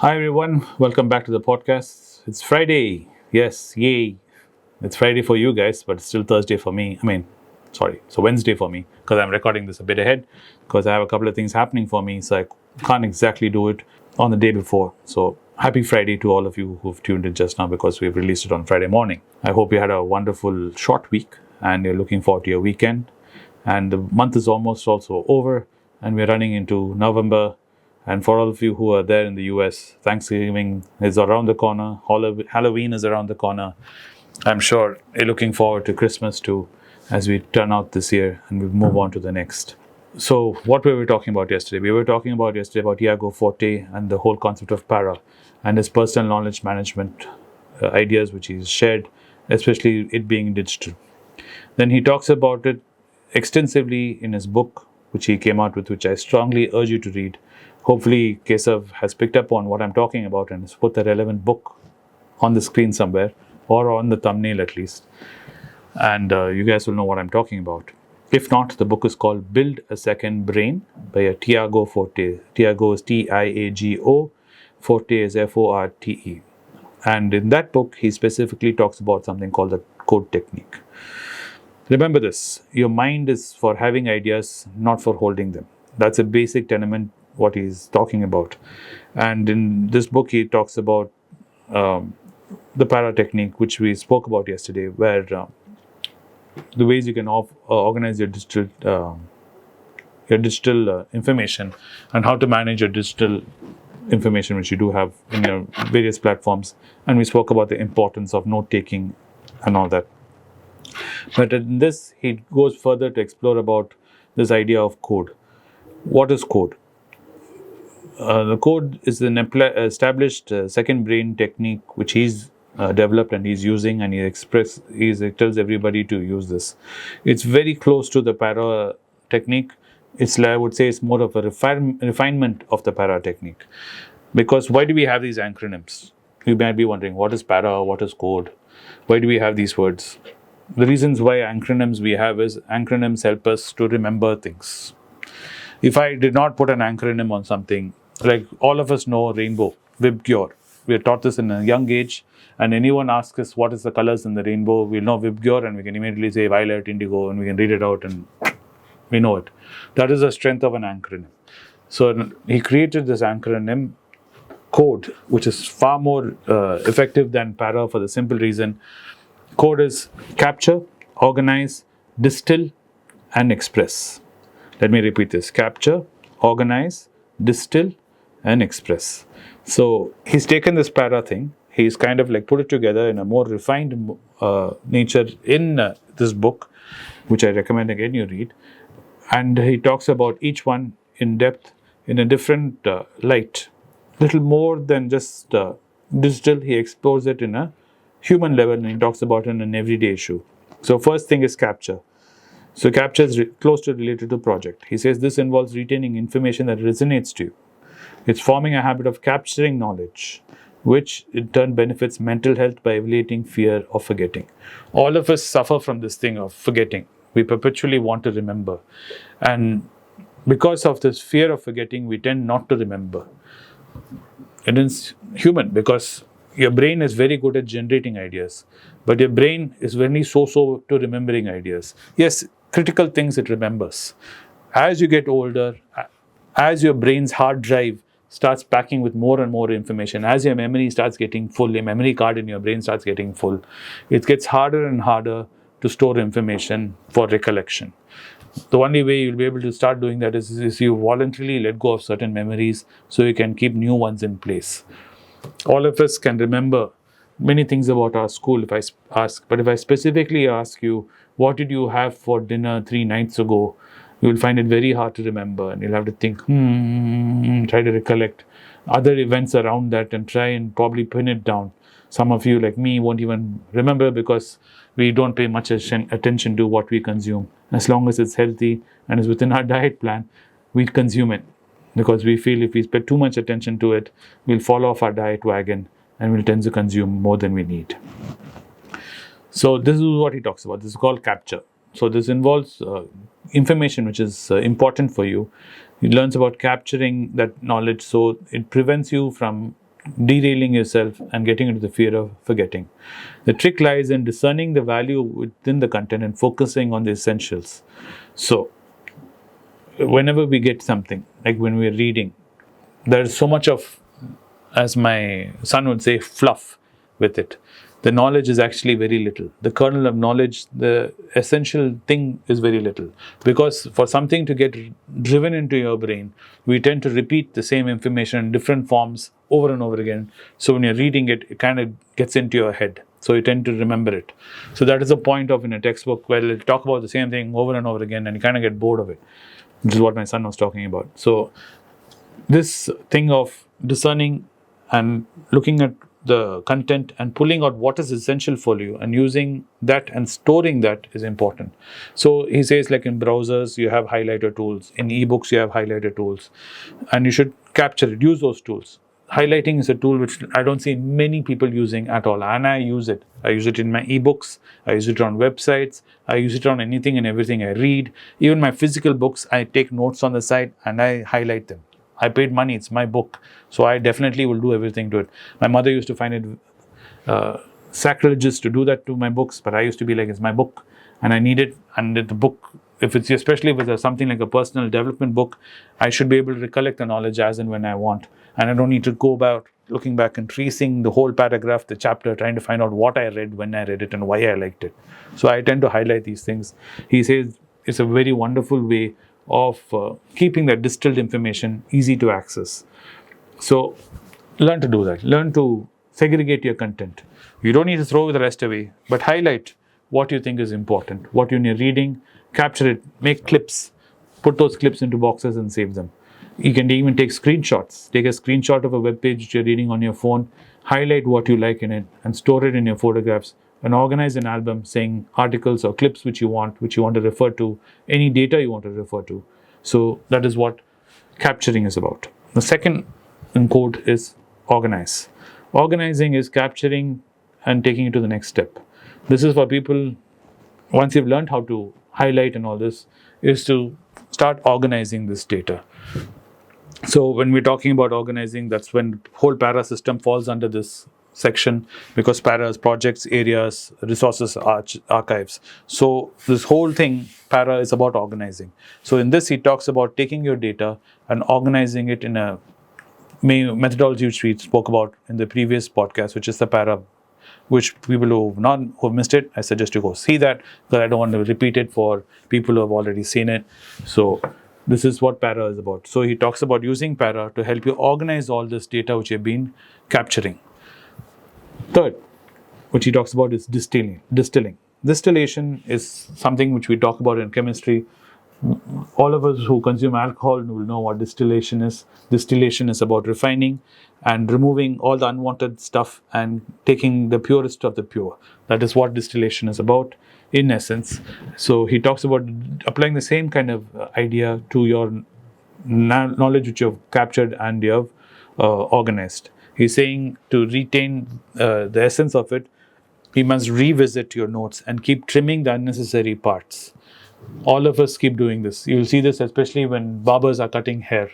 Hi everyone, welcome back to the podcast. It's Friday. Yes, yay. It's Friday for you guys, but it's still Thursday for me. It's Wednesday for me because I'm recording this a bit ahead because I have a couple of things happening for me, so I can't exactly do it on the day before. So happy Friday to all of you who've tuned in just now because we've released it on Friday morning. I hope you had a wonderful short week and you're looking forward to your weekend. And the month is almost also over and we're running into November. And for all of you who are there in the US, Thanksgiving is around the corner. Halloween is around the corner. I'm sure you're looking forward to Christmas too as we turn out this year and we move on to the next. So, what were we talking about yesterday? We were talking about yesterday about Iago Forte and the whole concept of para and his personal knowledge management ideas which he's shared, especially it being digital. Then he talks about it extensively in his book, which he came out with, which I strongly urge you to read. Hopefully, Kesav has picked up on what I'm talking about and has put the relevant book on the screen somewhere or on the thumbnail at least. And you guys will know what I'm talking about. If not, the book is called Build a Second Brain by a Tiago Forte. Tiago is Tiago, Forte is Forte. And in that book, he specifically talks about something called the code technique. Remember this, your mind is for having ideas, not for holding them. That's a basic tenement, what he's talking about. And in this book, he talks about the para technique, which we spoke about yesterday, where the ways you can organize your digital information and how to manage your digital information, which you do have in your various platforms. And we spoke about the importance of note taking and all that. But in this, he goes further to explore about this idea of code. What is code? The code is an established second brain technique which he's developed and he's using, and he tells everybody to use this. It's very close to the para technique. I would say it's more of a refinement of the para technique. Because why do we have these acronyms? You might be wondering, what is para, what is code? Why do we have these words? The reasons why acronyms we have is acronyms help us to remember things. If I did not put an acronym on something, like all of us know rainbow, Vibgyor. We are taught this in a young age, and anyone asks us what is the colors in the rainbow, we'll know Vibgyor and we can immediately say violet, indigo, and we can read it out and we know it. That is the strength of an acronym. So he created this acronym code, which is far more effective than para for the simple reason. Code is capture, organize, distill, and express. Let me repeat this. Capture, organize, distill, and express. So he's taken this para thing. He's kind of like put it together in a more refined nature in this book, which I recommend again you read. And he talks about each one in depth in a different light. Little more than just digital. He explores it in a human level, and he talks about it in an everyday issue. So first thing is capture. So capture is closely related to project. He says this involves retaining information that resonates to you. It's forming a habit of capturing knowledge, which in turn benefits mental health by alleviating fear of forgetting. All of us suffer from this thing of forgetting. We perpetually want to remember. And because of this fear of forgetting, we tend not to remember. It is human because your brain is very good at generating ideas, but your brain is very so-so to remembering ideas. Yes, critical things it remembers. As you get older, as your brain's hard drive starts packing with more and more information, as your memory starts getting full, your memory card in your brain starts getting full, it gets harder and harder to store information for recollection. The only way you'll be able to start doing that is you voluntarily let go of certain memories so you can keep new ones in place. All of us can remember many things about our school if I ask, but if I specifically ask you, what did you have for dinner 3 nights ago? You will find it very hard to remember, and you'll have to think, try to recollect other events around that and try and probably pin it down. Some of you, like me, won't even remember because we don't pay much attention to what we consume. As long as it's healthy and is within our diet plan, we consume it because we feel if we pay too much attention to it, we'll fall off our diet wagon and we'll tend to consume more than we need. So this is what he talks about. This is called capture. So this involves information which is important for you. He learns about capturing that knowledge, so it prevents you from derailing yourself and getting into the fear of forgetting. The trick lies in discerning the value within the content and focusing on the essentials. So, whenever we get something, like when we're reading, there's so much of, as my son would say, fluff with it. The knowledge is actually very little. The kernel of knowledge, the essential thing is very little. Because for something to get driven into your brain, we tend to repeat the same information in different forms over and over again. So when you're reading it, it kind of gets into your head. So you tend to remember it. So that is the point of in a textbook where it'll talk about the same thing over and over again and you kind of get bored of it. Which is what my son was talking about. So this thing of discerning and looking at the content and pulling out what is essential for you and using that and storing that is important. So he says, like in browsers, you have highlighter tools. In ebooks, you have highlighter tools. And you should capture it, use those tools. Highlighting is a tool which I don't see many people using at all. And I use it. I use it in my ebooks. I use it on websites. I use it on anything and everything I read. Even my physical books, I take notes on the side and I highlight them. I paid money, it's my book. So I definitely will do everything to it. My mother used to find it sacrilegious to do that to my books, but I used to be like, it's my book and I need it. And the book, especially if it's something like a personal development book, I should be able to recollect the knowledge as and when I want. And I don't need to go about looking back and tracing the whole paragraph, the chapter, trying to find out what I read, when I read it, and why I liked it. So I tend to highlight these things. He says it's a very wonderful way of keeping that distilled information easy to access. So learn to do that. Learn to segregate your content. You don't need to throw the rest away, but highlight what you think is important, what you're reading, capture it, make clips, put those clips into boxes and save them. You can even take screenshots. Take a screenshot of a web page which you're reading on your phone, highlight what you like in it, and store it in your photographs, and organize an album saying articles or clips which you want to refer to, any data you want to refer to. So that is what capturing is about. The second in code is organize. Organizing is capturing and taking it to the next step. This is for people, once you've learned how to highlight and all this, is to start organizing this data. So when we're talking about organizing, that's when the whole para system falls under this section, because para is projects, areas, resources, archives. So this whole thing, para, is about organizing. So in this, he talks about taking your data and organizing it in a methodology which we spoke about in the previous podcast, which is the para, which people who missed it, I suggest you go see that, because I don't want to repeat it for people who have already seen it. So this is what para is about. So he talks about using para to help you organize all this data which you've been capturing. Third, which he talks about, is distilling. Distillation is something which we talk about in chemistry. All of us who consume alcohol will know what distillation is. Distillation is about refining and removing all the unwanted stuff and taking the purest of the pure. That is what distillation is about, in essence. So he talks about applying the same kind of idea to your knowledge which you have captured and you have organized. He's saying to retain the essence of it, you must revisit your notes and keep trimming the unnecessary parts. All of us keep doing this. You'll see this especially when barbers are cutting hair.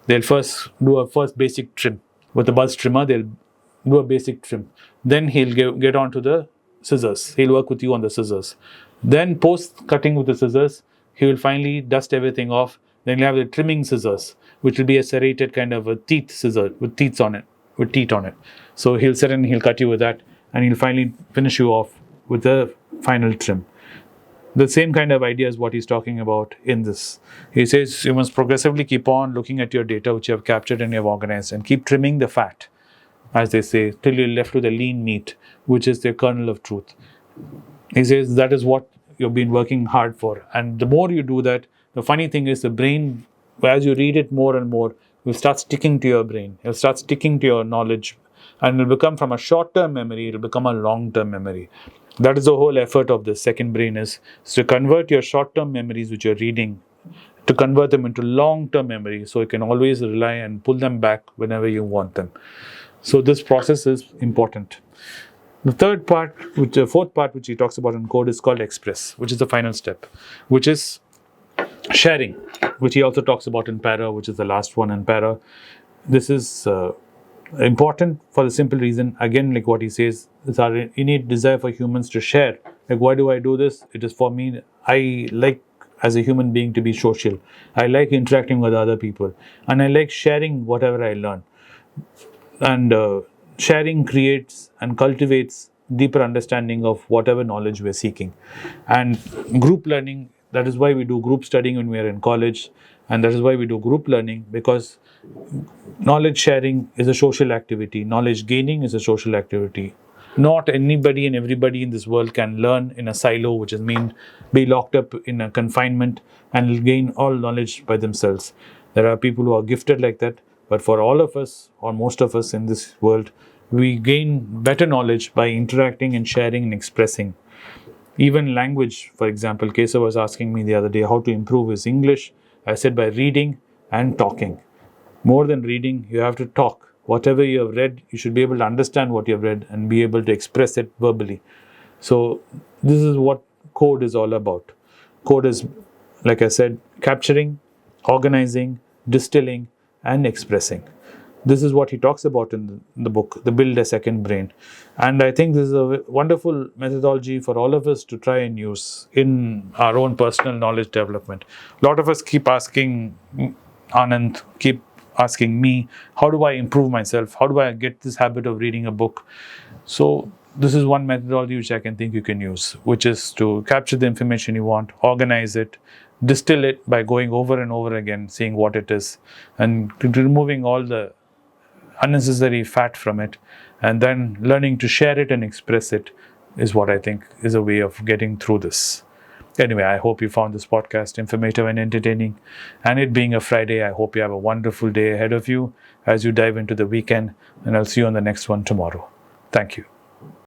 They'll first do a basic trim. With a buzz trimmer, they'll do a basic trim. Then he'll get on to the scissors. He'll work with you on the scissors. Then post cutting with the scissors, he will finally dust everything off. Then you'll have the trimming scissors, which will be a serrated kind of a teeth scissor with teeth on it. So he'll sit and he'll cut you with that, and he'll finally finish you off with the final trim. The same kind of idea is what he's talking about in this. He says you must progressively keep on looking at your data which you have captured and you have organized, and keep trimming the fat, as they say, till you're left with the lean meat, which is the kernel of truth. He says that is what you've been working hard for. And the more you do that, the funny thing is the brain, as you read it more and more, will start sticking to your brain. It'll start sticking to your knowledge, and it'll become from a short-term memory, it'll become a long-term memory. That is the whole effort of the second brain, is to convert your short-term memories which you're reading, to convert them into long-term memory, so you can always rely and pull them back whenever you want them. So this process is important. The fourth part which he talks about in code is called express, which is the final step, which is sharing, which he also talks about in para, which is the last one in para. This is Important for the simple reason, again, like what he says, it's our innate desire for humans to share. Like, why do I do this? It is for me. I like, as a human being, to be social. I like interacting with other people, and I like sharing whatever I learn. And sharing creates and cultivates deeper understanding of whatever knowledge we're seeking. And group learning, that is why we do group studying when we are in college, and that is why we do group learning, because knowledge sharing is a social activity, knowledge gaining is a social activity. Not anybody and everybody in this world can learn in a silo, which is mean be locked up in a confinement and gain all knowledge by themselves. There are people who are gifted like that, but for all of us, or most of us in this world, we gain better knowledge by interacting and sharing and expressing. Even language, for example, Keshav was asking me the other day how to improve his English. I said by reading and talking. More than reading, you have to talk. Whatever you have read, you should be able to understand what you have read and be able to express it verbally. So this is what code is all about. Code is, like I said, capturing, organizing, distilling, and expressing. This is what he talks about in the book, The Build a Second Brain. And I think this is a wonderful methodology for all of us to try and use in our own personal knowledge development. A lot of us keep asking Anand, keep asking me, how do I improve myself? How do I get this habit of reading a book? So this is one methodology which I can think you can use, which is to capture the information you want, organize it, distill it by going over and over again, seeing what it is, and removing all the unnecessary fat from it, and then learning to share it and express it is what I think is a way of getting through this. Anyway, I hope you found this podcast informative and entertaining. And it being a Friday, I hope you have a wonderful day ahead of you as you dive into the weekend. And I'll see you on the next one tomorrow. Thank you.